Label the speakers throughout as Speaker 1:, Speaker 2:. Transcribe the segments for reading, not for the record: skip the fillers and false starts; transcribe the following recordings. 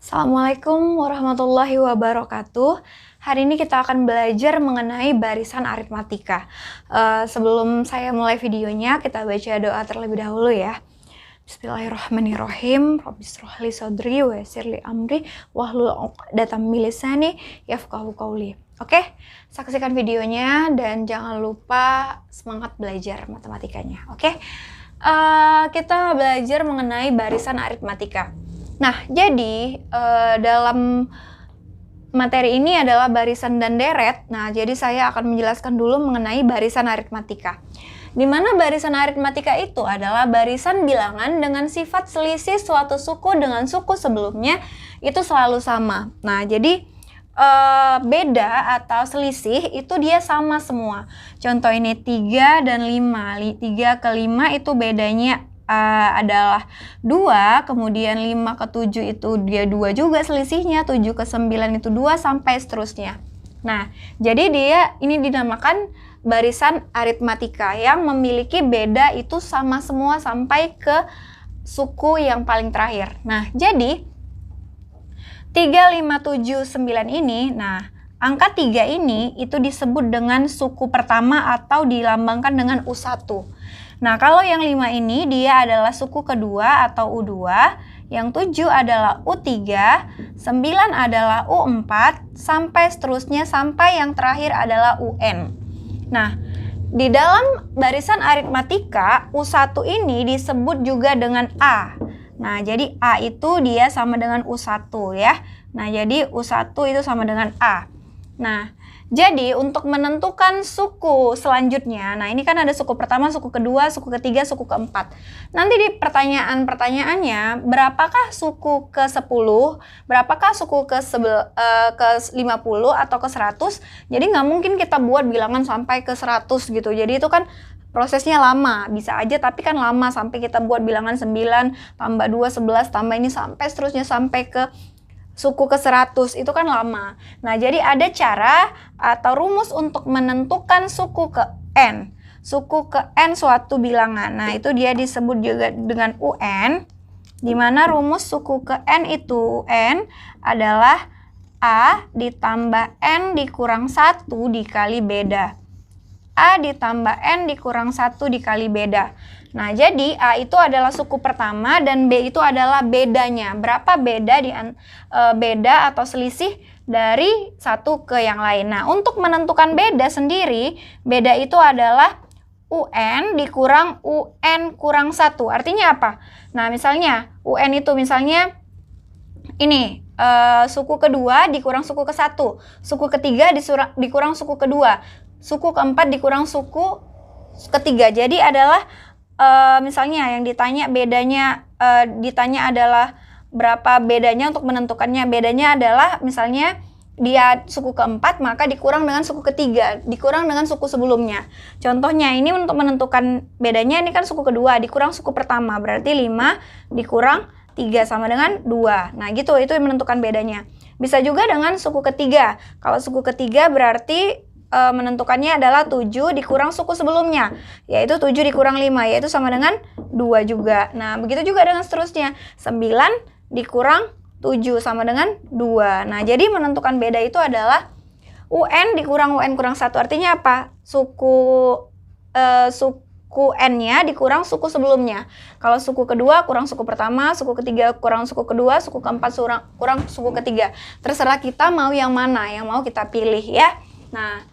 Speaker 1: Assalamualaikum warahmatullahi wabarakatuh. Hari ini kita akan belajar mengenai barisan aritmatika. Sebelum saya mulai videonya, kita baca doa terlebih dahulu ya. Bismillahirrahmanirrahim. Rabbishrah li sadri wa yassir li amri wahlul 'uqdatam min lisani yafqahu qawli. Oke, saksikan videonya dan jangan lupa semangat belajar matematikanya. Oke, kita belajar mengenai barisan aritmatika. Nah, jadi dalam materi ini adalah barisan dan deret. Nah, jadi saya akan menjelaskan dulu mengenai barisan aritmatika. Di mana barisan aritmatika itu adalah barisan bilangan dengan sifat selisih suatu suku dengan suku sebelumnya itu selalu sama. Nah, jadi beda atau selisih itu dia sama semua. Contoh ini 3 dan 5. 3 ke 5 itu bedanya adalah 2, kemudian 5 ke 7 itu dia 2 juga selisihnya, 7 ke 9 itu 2 sampai seterusnya. Nah, jadi dia ini dinamakan barisan aritmatika yang memiliki beda itu sama semua sampai ke suku yang paling terakhir. Nah, jadi 3, 5, 7, 9 ini, nah angka 3 ini itu disebut dengan suku pertama atau dilambangkan dengan U1. Nah, kalau yang 5 ini dia adalah suku kedua atau U2, yang 7 adalah U3, 9 adalah U4, sampai seterusnya sampai yang terakhir adalah UN. Nah, di dalam barisan aritmatika, U1 ini disebut juga dengan A. Nah, jadi A itu dia sama dengan U1 ya. Nah, jadi U1 itu sama dengan A. Nah, jadi untuk menentukan suku selanjutnya, nah ini kan ada suku pertama, suku kedua, suku ketiga, suku keempat. Nanti di pertanyaannya, berapakah suku ke-10, berapakah suku ke-50 atau ke-100? Jadi nggak mungkin kita buat bilangan sampai ke 100 gitu. Jadi itu kan prosesnya lama, bisa aja tapi kan lama sampai kita buat bilangan 9, tambah 2, 11, tambah ini sampai seterusnya sampai ke suku ke-100, itu kan lama. Nah, jadi ada cara atau rumus untuk menentukan suku ke N. Suku ke N suatu bilangan. Nah, itu dia disebut juga dengan UN, di mana rumus suku ke N itu N adalah A ditambah N dikurang 1 dikali beda. A ditambah N dikurang 1 dikali beda. Nah, jadi A itu adalah suku pertama dan B itu adalah bedanya. Berapa beda beda atau selisih dari satu ke yang lain. Nah, untuk menentukan beda sendiri, beda itu adalah UN dikurang UN kurang 1. Artinya apa? Nah, misalnya UN itu misalnya ini suku kedua dikurang suku ke-1, suku ketiga dikurang suku kedua, suku keempat dikurang suku ketiga. Jadi adalah misalnya yang ditanya bedanya, ditanya adalah berapa bedanya untuk menentukannya. Bedanya adalah misalnya dia suku keempat maka dikurang dengan suku ketiga, dikurang dengan suku sebelumnya. Contohnya ini untuk menentukan bedanya, ini kan suku kedua dikurang suku pertama, berarti 5 dikurang 3 sama dengan 2. Nah gitu, itu menentukan bedanya. Bisa juga dengan suku ketiga. Kalau suku ketiga berarti menentukannya adalah 7 dikurang suku sebelumnya, yaitu 7 dikurang 5, yaitu sama dengan 2 juga. Nah, begitu juga dengan seterusnya. 9 dikurang 7 sama dengan 2. Nah, jadi menentukan beda itu adalah UN dikurang UN kurang 1. Artinya apa? Suku N-nya dikurang suku sebelumnya. Kalau suku kedua kurang suku pertama, suku ketiga kurang suku kedua, suku keempat kurang suku ketiga. Terserah kita mau yang mana, yang mau kita pilih ya. Nah,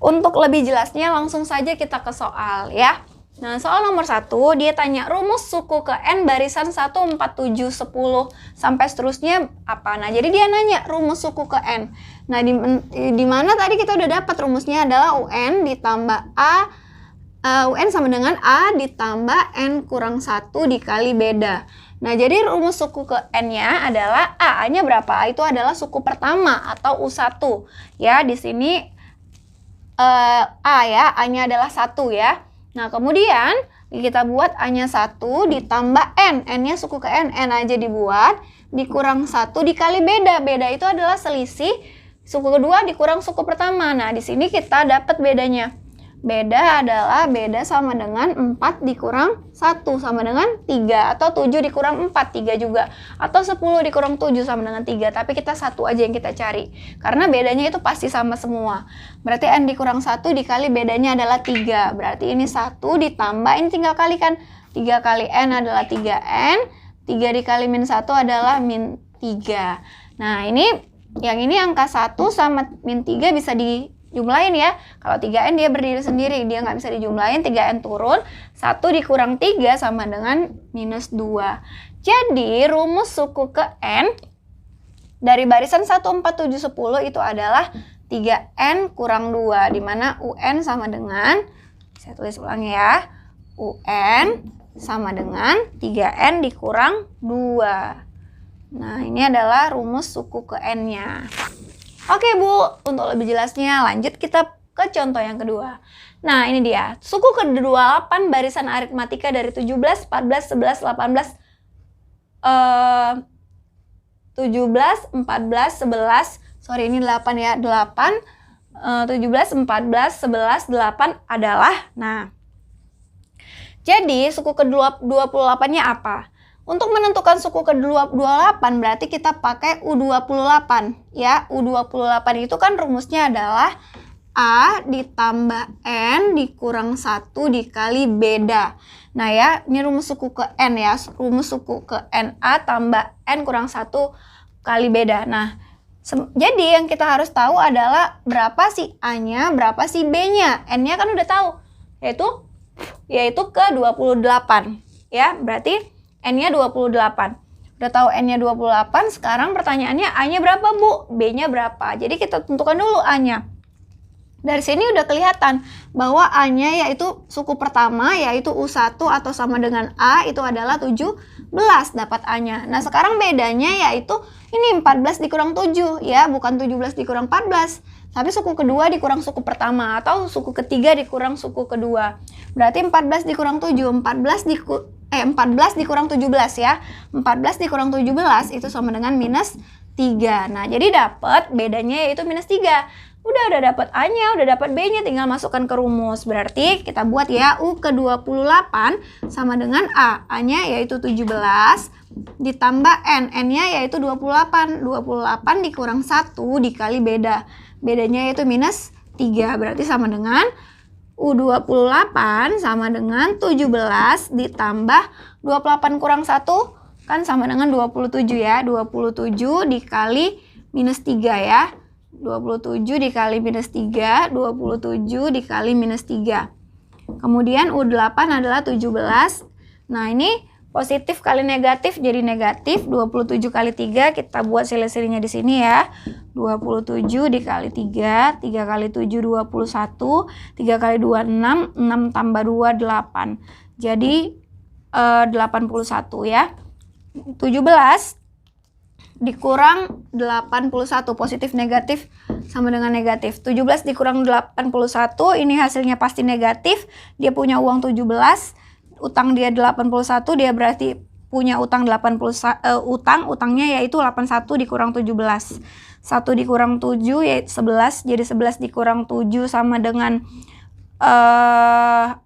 Speaker 1: untuk lebih jelasnya langsung saja kita ke soal ya. Nah, soal nomor 1 dia tanya rumus suku ke N barisan 1, 4, 7, 10 sampai seterusnya apa. Nah, jadi dia nanya rumus suku ke N. Nah, di mana tadi kita udah dapat rumusnya adalah UN ditambah A, UN sama dengan A ditambah N kurang 1 dikali beda. Nah, jadi rumus suku ke N-nya adalah A-nya berapa? Itu adalah suku pertama atau U1. Ya, di sini A ya, A-nya adalah 1 ya. Nah, kemudian kita buat A-nya 1 ditambah N. N-nya suku ke N aja dibuat, dikurang 1 dikali beda. Beda itu adalah selisih suku kedua dikurang suku pertama. Nah, di sini kita dapat bedanya. Beda adalah beda sama dengan 4 dikurang 1 sama dengan 3. Atau 7 dikurang 4, 3 juga. Atau 10 dikurang 7 sama dengan 3. Tapi kita satu aja yang kita cari. Karena bedanya itu pasti sama semua. Berarti N dikurang 1 dikali bedanya adalah 3. Berarti ini 1 ditambah, ini tinggal kalikan. 3 kali N adalah 3N. 3 dikali min 1 adalah min 3. Nah ini, yang ini angka 1 sama min 3 bisa dijumlahin ya. Kalau 3N dia berdiri sendiri, dia nggak bisa dijumlahin, 3N turun, 1 dikurang 3 sama dengan minus 2. Jadi rumus suku ke N dari barisan 1, 4, 7, 10 itu adalah 3N kurang 2, di mana UN sama dengan, saya tulis ulang ya, UN sama dengan 3N dikurang 2. Nah ini adalah rumus suku ke N-nya. Oke Bu, untuk lebih jelasnya lanjut kita ke contoh yang kedua. Nah ini dia, suku ke-28 barisan aritmatika dari 17, 14, 11, 18, 17, 14, 11, sorry ini 8 ya, 8, 17, 14, 11, 8 adalah, nah jadi suku ke-28-nya apa? Untuk menentukan suku ke-28 berarti kita pakai U28 ya. U28 itu kan rumusnya adalah A ditambah N dikurang 1 dikali beda. Nah ya, ini rumus suku ke N ya. Rumus suku ke NA tambah N kurang 1 kali beda. Nah, jadi yang kita harus tahu adalah berapa sih A-nya, berapa sih B-nya. N-nya kan udah tahu, yaitu ke 28 ya. Berarti N-nya 28. Udah tahu N-nya 28, sekarang pertanyaannya A-nya berapa Bu? B-nya berapa? Jadi kita tentukan dulu A-nya. Dari sini udah kelihatan bahwa A-nya yaitu suku pertama yaitu U1 atau sama dengan A itu adalah 17 dapat A-nya. Nah sekarang bedanya yaitu ini 14 dikurang 7 ya, bukan 17 dikurang 14. Tapi suku kedua dikurang suku pertama atau suku ketiga dikurang suku kedua. Berarti 14 dikurang 7, 14 dikurang 17 ya. 14 dikurang 17 itu sama dengan minus 3. Nah, jadi dapat bedanya yaitu minus 3. Udah dapat A-nya, udah dapat B-nya, tinggal masukkan ke rumus. Berarti kita buat ya U ke-28 sama dengan A. A-nya yaitu 17 ditambah N. N-nya yaitu 28. 28 dikurang 1 dikali beda. Bedanya yaitu minus 3. Berarti sama dengan U28 sama dengan 17 ditambah 28 kurang 1 kan sama dengan 27 ya. 27 dikali minus 3 ya. 27 dikali minus 3, 27 dikali minus 3. Kemudian U8 adalah 17. Nah ini positif kali negatif jadi negatif. 27 kali 3 kita buat sili-silinya di sini ya. 27 dikali 3, 3 kali 7 21, 3 kali 2 6, 6 tambah 2 8. Jadi 81 ya. 17 dikurang 81, positif negatif sama dengan negatif. 17 dikurang 81 ini hasilnya pasti negatif. Dia punya uang 17, utang dia 81, dia berarti punya utang 80 utangnya yaitu 81 dikurang 17. 1 dikurang 7 yaitu 11, jadi 11 dikurang 7 sama dengan 11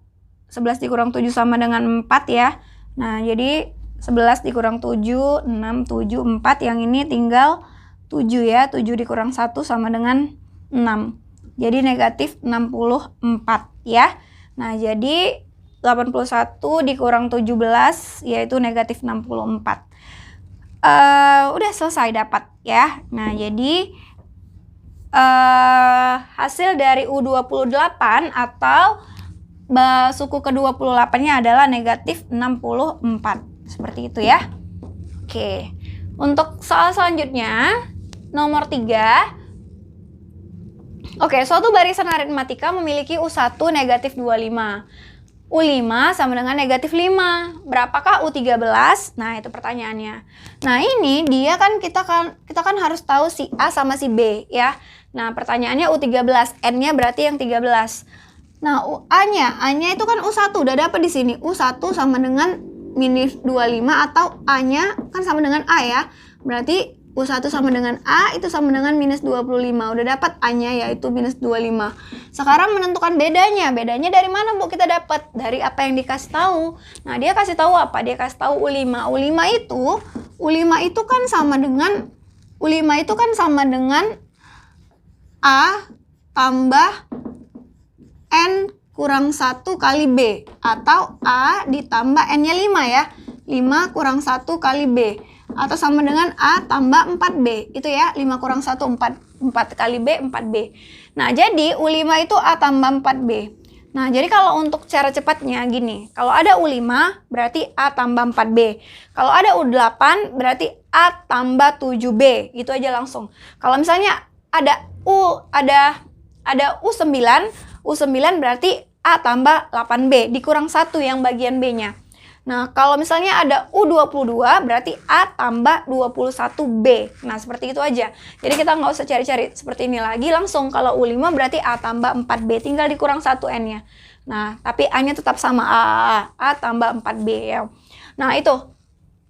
Speaker 1: dikurang 7 sama dengan 4 ya. Nah, jadi 11 dikurang 7, 6, 7, 4, yang ini tinggal 7 ya. 7 dikurang 1 sama dengan 6. Jadi negatif 64 ya. Nah, jadi 81 dikurang 17 yaitu negatif 64. Udah selesai dapat ya. Nah jadi hasil dari U28 atau suku ke-28 nya adalah negatif 64. Seperti itu ya. Oke. Untuk soal selanjutnya nomor 3. Oke, suatu barisan aritmatika memiliki U1 negatif 25. U5 sama dengan negatif 5. Berapakah U13? Nah, itu pertanyaannya. Nah, ini dia kan kita kan harus tahu si A sama si B ya. Nah, pertanyaannya U13, N-nya berarti yang 13. Nah, A-nya itu kan U1 udah dapat di sini. U1 sama dengan minus 25 atau A-nya kan sama dengan A ya. Berarti U1 sama dengan A itu sama dengan minus 25. Udah dapat A-nya yaitu minus 25. Sekarang menentukan bedanya. Bedanya dari mana, Bu? Kita dapat dari apa yang dikasih tahu. Nah, dia kasih tahu apa? Dia kasih tahu U5. U5 itu kan sama dengan A tambah N kurang 1 kali B. Atau A ditambah N-nya 5 ya. 5 kurang 1 kali B. Atau sama dengan A tambah 4B. Itu ya, 5 kurang 1, 4 kali B, 4B. Nah, jadi U5 itu A tambah 4B. Nah, jadi kalau untuk cara cepatnya gini. Kalau ada U5, berarti A tambah 4B. Kalau ada U8, berarti A tambah 7B. Gitu aja langsung. Kalau misalnya ada U9, U9 berarti A tambah 8B. Dikurang 1 yang bagian B-nya. Nah, kalau misalnya ada U22, berarti A tambah 21B. Nah, seperti itu aja. Jadi kita nggak usah cari-cari seperti ini lagi. Langsung kalau U5 berarti A tambah 4B. Tinggal dikurang 1 N-nya. Nah, tapi A-nya tetap sama A tambah 4B ya. Nah, itu.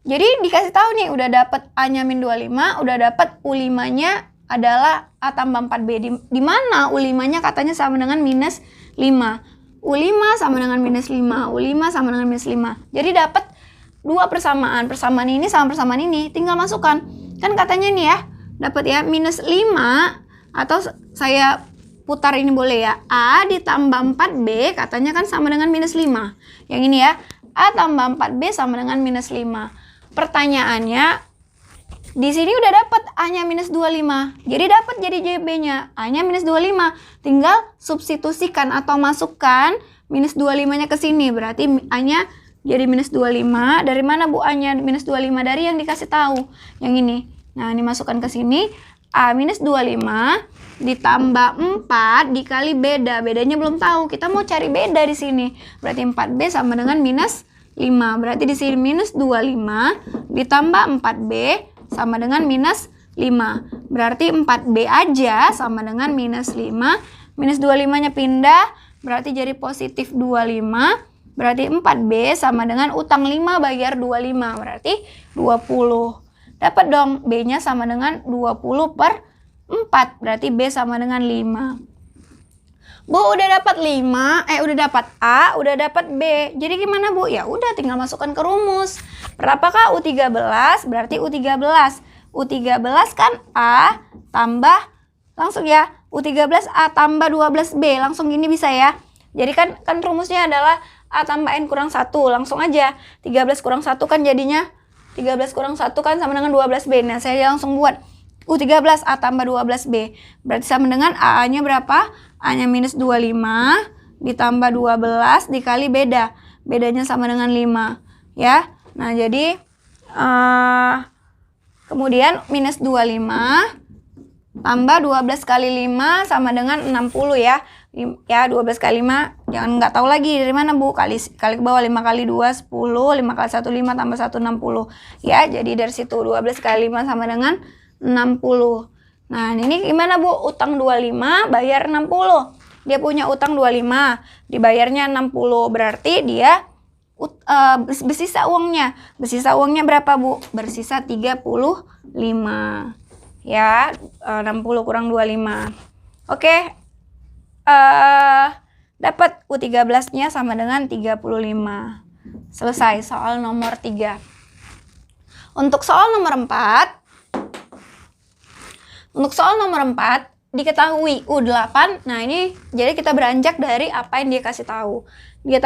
Speaker 1: Jadi dikasih tahu nih, udah dapet A-nya min 25, udah dapet U5-nya adalah A tambah 4B. Di mana U5-nya katanya sama dengan minus 5. U5 sama dengan minus 5, U5 sama dengan minus 5. Jadi dapat dua persamaan. Persamaan ini sama persamaan ini. Tinggal masukkan. Kan katanya nih ya, dapat ya minus 5 atau saya putar ini boleh ya. A ditambah 4B katanya kan sama dengan minus 5. Yang ini ya, A tambah 4B sama dengan minus 5. Pertanyaannya, di sini udah dapat A-nya minus 25. Jadi dapat jadi JB-nya. A-nya minus 25. Tinggal substitusikan atau masukkan minus 25-nya ke sini. Berarti A-nya jadi minus 25. Dari mana, Bu, A-nya minus 25? Dari yang dikasih tahu. Yang ini. Nah, ini masukkan ke sini. A minus 25 ditambah 4 dikali beda. Bedanya belum tahu. Kita mau cari beda di sini. Berarti 4B sama dengan minus 5. Berarti di sini minus 25 ditambah 4B sama dengan minus 5. Berarti 4B aja sama dengan minus 5. Minus 25-nya pindah, berarti jadi positif 25. Berarti 4B sama dengan utang 5 bayar 25. Berarti 20. Dapat dong, B-nya sama dengan 20 per 4. Berarti B sama dengan 5. Bu, udah dapat 5, udah dapat A, udah dapat B. Jadi gimana, Bu? Ya udah tinggal masukkan ke rumus. Berapakah U13? Berarti U13. U13 kan A tambah, langsung ya, U13 A tambah 12B. Langsung gini bisa ya. Jadi kan rumusnya adalah A tambah N kurang 1. Langsung aja. 13 kurang 1 kan jadinya, 13 kurang 1 kan sama dengan 12B. Nah, saya langsung buat U13 A tambah 12B. Berarti sama dengan A-nya berapa? A-nya minus 25 ditambah 12 dikali beda. Bedanya sama dengan 5. Ya. Nah, jadi kemudian minus 25 tambah 12 kali 5 sama dengan 60 ya. Ya, 12 kali 5. Jangan nggak tahu lagi dari mana, Bu. Kali ke bawah 5 kali 2, 10. 5 kali 1, 5 tambah 1, 60. Ya, jadi dari situ 12 kali 5 sama dengan 60. Nah, ini gimana, Bu? Utang 25, bayar 60. Dia punya utang 25, dibayarnya 60. Berarti dia bersisa uangnya. Bersisa uangnya berapa, Bu? Bersisa 35. Ya, 60 kurang 25. Oke. Dapat U13-nya sama dengan 35. Selesai soal nomor 3. Untuk soal nomor 4, diketahui U8. Nah, ini jadi kita beranjak dari apa yang dia kasih tahu. Dia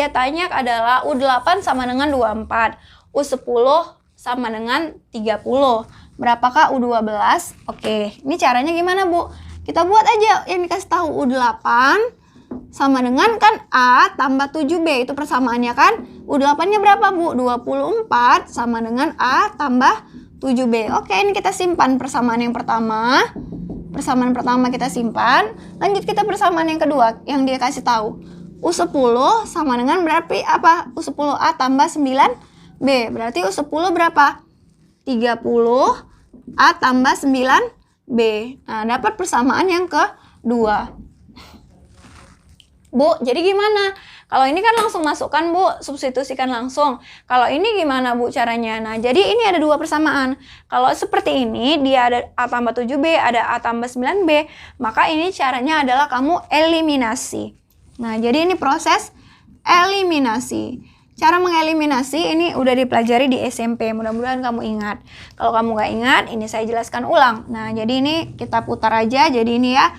Speaker 1: tanya adalah U8 sama dengan 24. U10 sama dengan 30. Berapakah U12? Oke, ini caranya gimana, Bu? Kita buat aja yang dikasih tahu. U8 sama dengan kan A tambah 7B. Itu persamaannya kan. U8-nya berapa, Bu? 24 sama dengan A tambah 7B. Oke, ini kita simpan persamaan yang pertama. Persamaan pertama kita simpan. Lanjut kita persamaan yang kedua yang dia kasih tahu. U10 sama dengan berarti apa? U10A tambah 9B. Berarti U10 berapa? 30 A tambah 9B. Nah, dapat persamaan yang kedua. Bu, jadi gimana? Kalau ini kan langsung masukkan Bu, substitusikan langsung. Kalau ini gimana Bu caranya? Nah, jadi ini ada dua persamaan. Kalau seperti ini, dia ada A tambah 7B, ada A tambah 9B, maka ini caranya adalah kamu eliminasi. Nah, jadi ini proses eliminasi. Cara mengeliminasi ini udah dipelajari di SMP, mudah-mudahan kamu ingat. Kalau kamu nggak ingat, ini saya jelaskan ulang. Nah, jadi ini kita putar aja, jadi ini ya.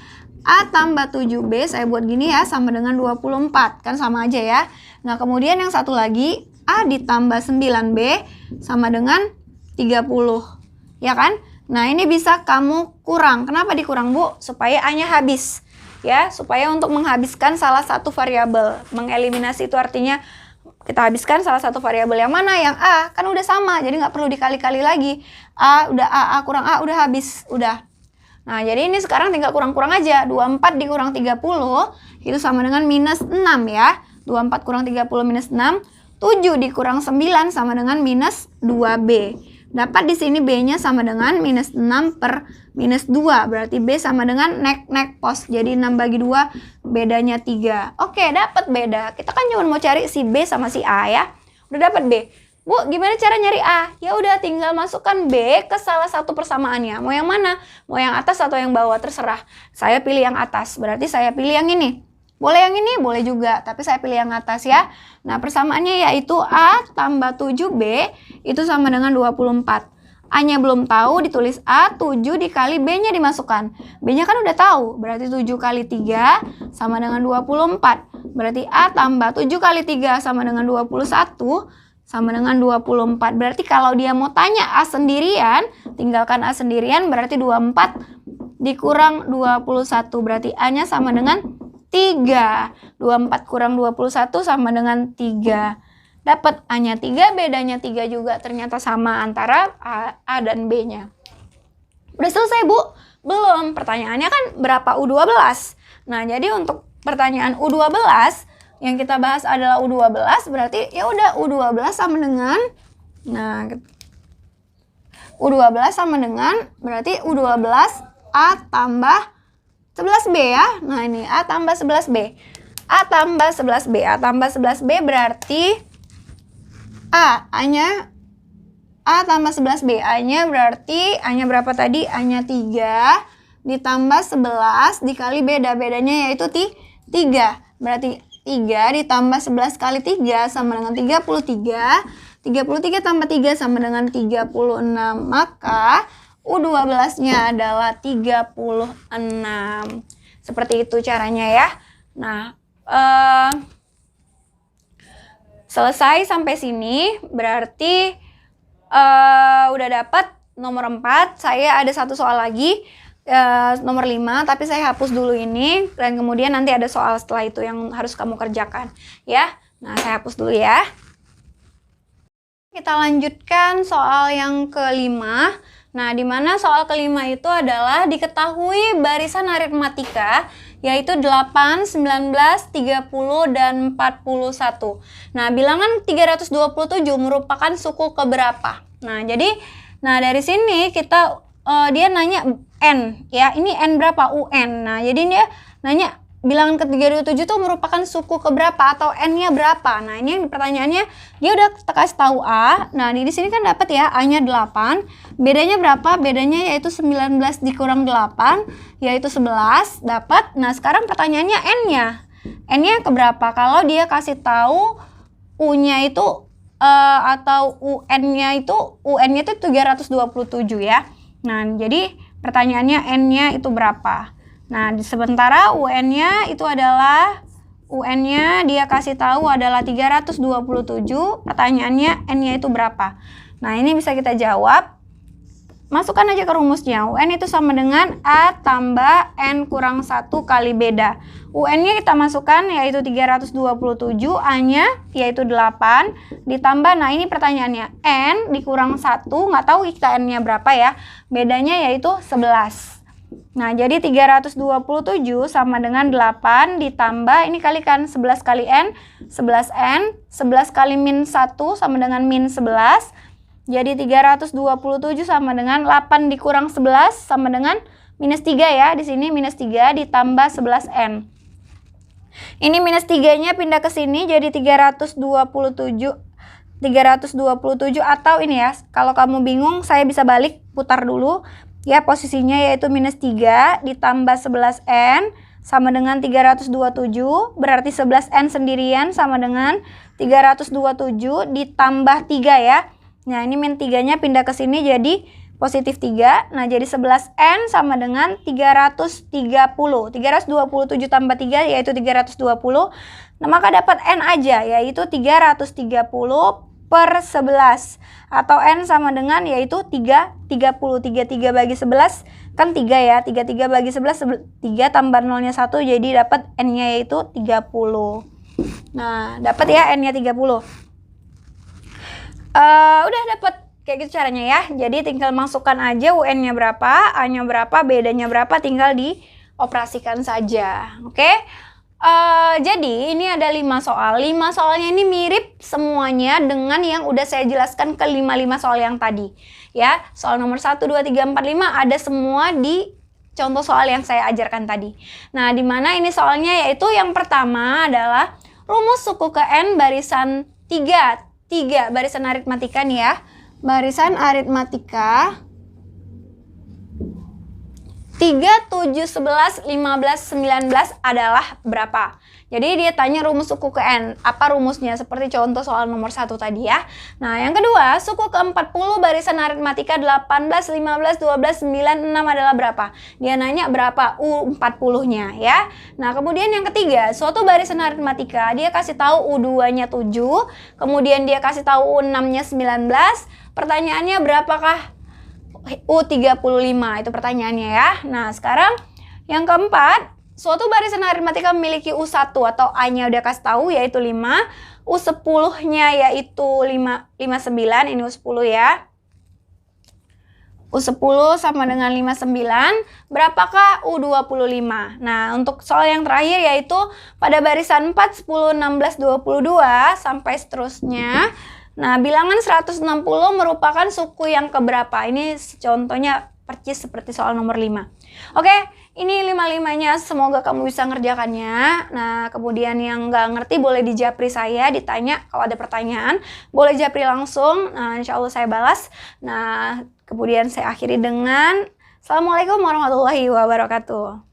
Speaker 1: A tambah 7B, saya buat gini ya, sama dengan 24. Kan sama aja ya. Nah, kemudian yang satu lagi, A ditambah 9B sama dengan 30. Ya kan? Nah, ini bisa kamu kurang. Kenapa dikurang, Bu? Supaya A-nya habis. Ya, supaya untuk menghabiskan salah satu variabel. Mengeliminasi itu artinya kita habiskan salah satu variabel yang mana? Yang A. Kan udah sama, jadi nggak perlu dikali-kali lagi. A udah A kurang A udah habis. Udah. Nah, jadi ini sekarang tinggal kurang-kurang aja. 24 dikurang 30 itu sama dengan minus 6 ya. 24 kurang 30 minus 6. 7 dikurang 9 sama dengan minus 2B. Dapat di sini B-nya sama dengan minus 6 per minus 2. Berarti B sama dengan nek pos. Jadi 6 bagi 2 bedanya 3. Oke, dapat beda. Kita kan cuma mau cari si B sama si A ya. Udah dapat B. Bu, gimana cara nyari A? Ya udah tinggal masukkan B ke salah satu persamaannya. Mau yang mana? Mau yang atas atau yang bawah? Terserah. Saya pilih yang atas. Berarti saya pilih yang ini. Boleh yang ini? Boleh juga. Tapi saya pilih yang atas ya. Nah, persamaannya yaitu A tambah 7B itu sama dengan 24. A-nya belum tahu, ditulis A, 7 dikali B-nya dimasukkan. B-nya kan udah tahu. Berarti 7 kali 3 sama dengan 24. Berarti A tambah 7 kali 3 sama dengan 21. Sama dengan 24. Berarti kalau dia mau tanya A sendirian, tinggalkan A sendirian, berarti 24 dikurang 21. Berarti A-nya sama dengan 3. 24 kurang 21 sama dengan 3. Dapat A-nya 3, bedanya 3 juga ternyata sama antara A dan B-nya. Udah selesai, Bu? Belum. Pertanyaannya kan berapa U12? Nah, jadi untuk pertanyaan U12, yang kita bahas adalah U12, berarti ya udah U12 sama dengan, nah U12 sama dengan berarti U12 A tambah 11B ya. Nah, ini A tambah 11B. A tambah 11B. A tambah 11B berarti A-nya A tambah 11B. A-nya berarti A-nya berapa tadi? A-nya 3 ditambah 11 dikali beda. Bedanya yaitu 3. Berarti 3 ditambah 11 kali 3 sama dengan 33. 33 tambah 3 sama dengan 36. Maka U12-nya adalah 36. Seperti itu caranya ya. Nah, selesai sampai sini. Berarti udah dapat nomor 4. Saya ada satu soal lagi. Nomor 5, tapi saya hapus dulu ini dan kemudian nanti ada soal setelah itu yang harus kamu kerjakan ya. Nah, saya hapus dulu ya. Kita lanjutkan soal yang kelima. Nah, di mana soal kelima itu adalah diketahui barisan aritmatika yaitu 8, 19, 30, dan 41. Nah, bilangan 327 merupakan suku keberapa? Nah, dari sini kita dia nanya N ya, ini N berapa? UN. Nah, jadi dia nanya bilangan ke-327 itu merupakan suku keberapa atau N-nya berapa. Nah, ini pertanyaannya dia udah kasih tahu A. Nah, di sini kan dapat ya A-nya 8. Bedanya berapa? Bedanya yaitu 19 dikurang 8 yaitu 11 dapat. Nah, sekarang pertanyaannya N-nya. N-nya keberapa? Kalau dia kasih tahu U-nya itu atau UN-nya itu 327 ya. Nah, jadi pertanyaannya N-nya itu berapa? Nah, sementara UN-nya itu adalah UN-nya dia kasih tahu adalah 327. Pertanyaannya N-nya itu berapa? Nah, ini bisa kita jawab. Masukkan aja ke rumusnya. UN itu sama dengan A tambah N kurang 1 kali beda. UN-nya kita masukkan yaitu 327, A-nya yaitu 8, ditambah, nah ini pertanyaannya, N dikurang 1, nggak tahu kita N-nya berapa ya, bedanya yaitu 11. Nah, jadi 327 sama dengan 8 ditambah, ini kalikan 11 kali N, 11N, 11 kali min 1 sama dengan min 11. Jadi 327 sama dengan 8 dikurang 11 sama dengan minus 3 ya. Di sini minus 3 ditambah 11N. Ini minus 3-nya pindah ke sini jadi 327 atau ini ya, kalau kamu bingung saya bisa balik, putar dulu ya posisinya, yaitu minus 3 ditambah 11N sama dengan 327, berarti 11N sendirian sama dengan 327 ditambah 3 ya. Nah ini min 3-nya pindah ke sini jadi positif 3, nah jadi 11N sama dengan 330. 327 tambah 3 yaitu 320, nah maka dapat N aja yaitu 330 per 11, atau N sama dengan yaitu 30. 33 bagi 11 kan 3 ya, 33 bagi 11, 3 tambah 0-nya 1, jadi dapat N-nya yaitu 30. Nah dapat ya N-nya 30. Udah dapat kayak gitu caranya ya. Jadi tinggal masukkan aja UN-nya berapa, A-nya berapa, bedanya berapa, tinggal dioperasikan saja. Oke? Jadi ini ada 5 soal. 5 soalnya ini mirip semuanya dengan yang udah saya jelaskan ke 5 soal yang tadi. Ya, soal nomor 1, 2, 3, 4, 5 ada semua di contoh soal yang saya ajarkan tadi. Nah, di mana ini soalnya yaitu yang pertama adalah rumus suku ke N barisan 3 barisan aritmatika nih ya. Barisan aritmatika 3, 7, 11, 15, 19 adalah berapa? Jadi dia tanya rumus suku ke N. Apa rumusnya? Seperti contoh soal nomor 1 tadi ya. Nah yang kedua, suku ke 40 barisan aritmatika 18, 15, 12, 9, 6 adalah berapa? Dia nanya berapa U40-nya ya. Nah kemudian yang ketiga, suatu barisan aritmatika dia kasih tahu U2-nya 7, kemudian dia kasih tahu U6-nya 19. Pertanyaannya berapakah U35? Itu pertanyaannya ya. Nah sekarang yang keempat, suatu barisan aritmatika memiliki U1 atau A-nya udah kasih tahu yaitu 5, U10-nya yaitu 59, ini U10 ya. U10 sama dengan 59, berapakah U25? Nah, untuk soal yang terakhir yaitu pada barisan 4, 10, 16, 22 sampai seterusnya. Nah, bilangan 160 merupakan suku yang keberapa? Ini contohnya percis seperti soal nomor 5. Oke, ini 5-5-nya, semoga kamu bisa ngerjakannya. Nah, kemudian yang nggak ngerti boleh di japri saya, ditanya kalau ada pertanyaan. Boleh japri langsung, nah, insya Allah saya balas. Nah, kemudian saya akhiri dengan Assalamualaikum warahmatullahi wabarakatuh.